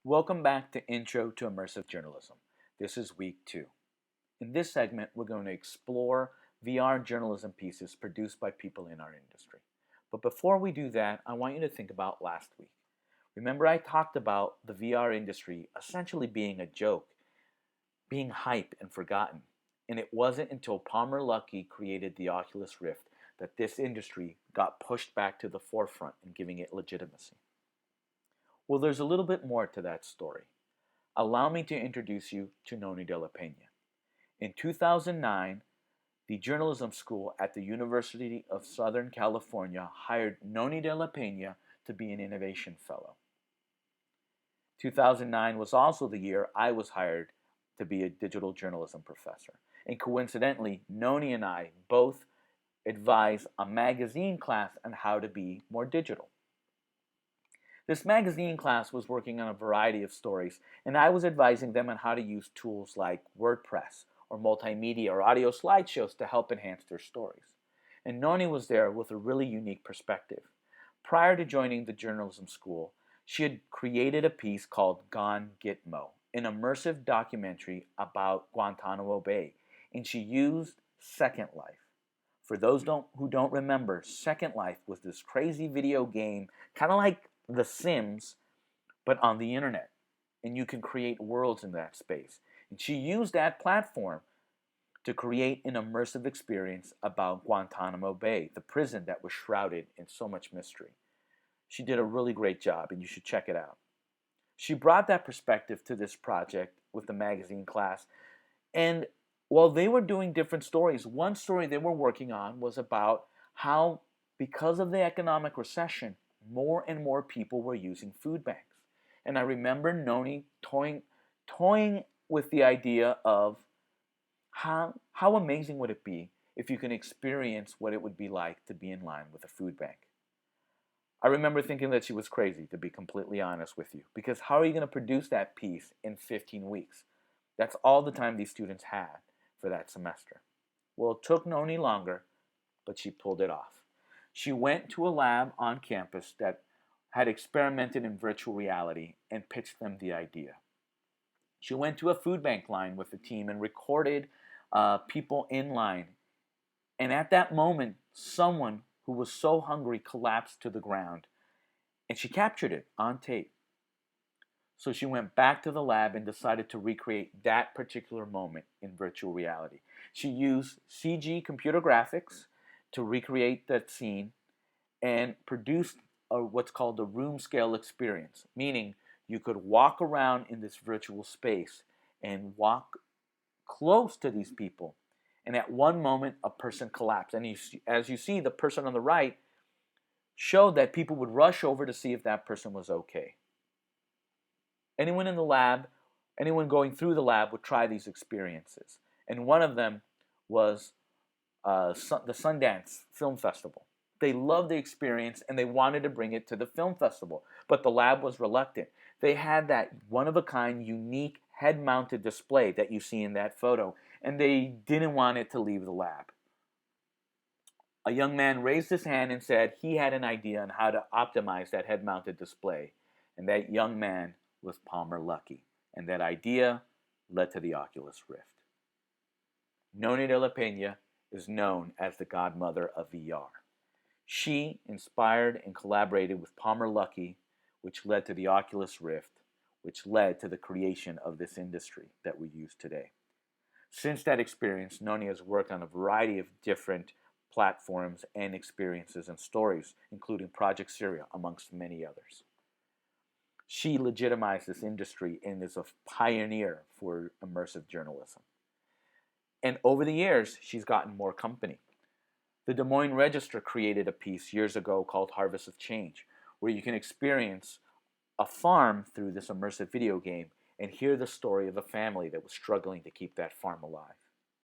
Welcome back to Intro to Immersive Journalism. This is week 2. In this segment, we're going to explore VR journalism pieces produced by people in our industry. But before we do that, I want you to think about last week. Remember, I talked about the VR industry essentially being a joke, being hype and forgotten. And it wasn't until Palmer Luckey created the Oculus Rift that this industry got pushed back to the forefront and giving it legitimacy. Well, there's a little bit more to that story. Allow me to introduce you to Noni de la Peña. In 2009, the journalism school at the University of Southern California hired Noni de la Peña to be an innovation fellow. 2009 was also the year I was hired to be a digital journalism professor. And coincidentally, Noni and I both advised a magazine class on how to be more digital. This magazine class was working on a variety of stories, and I was advising them on how to use tools like WordPress or multimedia or audio slideshows to help enhance their stories. And Noni was there with a really unique perspective. Prior to joining the journalism school, she had created a piece called Gone Gitmo, an immersive documentary about Guantanamo Bay, and she used Second Life. For those who don't remember, Second Life was this crazy video game, kind of like The Sims, but on the internet. And you can create worlds in that space. And she used that platform to create an immersive experience about Guantanamo Bay, the prison that was shrouded in so much mystery. She did a really great job, and you should check it out. She brought that perspective to this project with the magazine class. And while they were doing different stories, one story they were working on was about how, because of the economic recession, more and more people were using food banks. And I remember Noni toying with the idea of how amazing would it be if you can experience what it would be like to be in line with a food bank. I remember thinking that she was crazy, to be completely honest with you, because how are you going to produce that piece in 15 weeks? That's all the time these students had for that semester. Well, it took Noni longer, but she pulled it off. She went to a lab on campus that had experimented in virtual reality and pitched them the idea. She went to a food bank line with the team and recorded people in line. And at that moment, someone who was so hungry collapsed to the ground. And she captured it on tape. So she went back to the lab and decided to recreate that particular moment in virtual reality. She used CG computer graphics to recreate that scene and produced what's called a room scale experience, meaning you could walk around in this virtual space and walk close to these people. And at one moment, a person collapsed. And as you see, the person on the right showed that people would rush over to see if that person was okay. Anyone in the lab, anyone going through the lab would try these experiences. And one of them was the Sundance Film Festival. They loved the experience and they wanted to bring it to the film festival, but the lab was reluctant. They had that one-of-a-kind, unique head-mounted display that you see in that photo, and they didn't want it to leave the lab. A young man raised his hand and said he had an idea on how to optimize that head-mounted display, and that young man was Palmer Luckey, and that idea led to the Oculus Rift. Noni de la Peña is known as the godmother of VR. She inspired and collaborated with Palmer Luckey, which led to the Oculus Rift, which led to the creation of this industry that we use today. Since that experience, Noni has worked on a variety of different platforms and experiences and stories, including Project Syria, amongst many others. She legitimized this industry and is a pioneer for immersive journalism. And over the years, she's gotten more company. The Des Moines Register created a piece years ago called Harvest of Change, where you can experience a farm through this immersive video game and hear the story of a family that was struggling to keep that farm alive.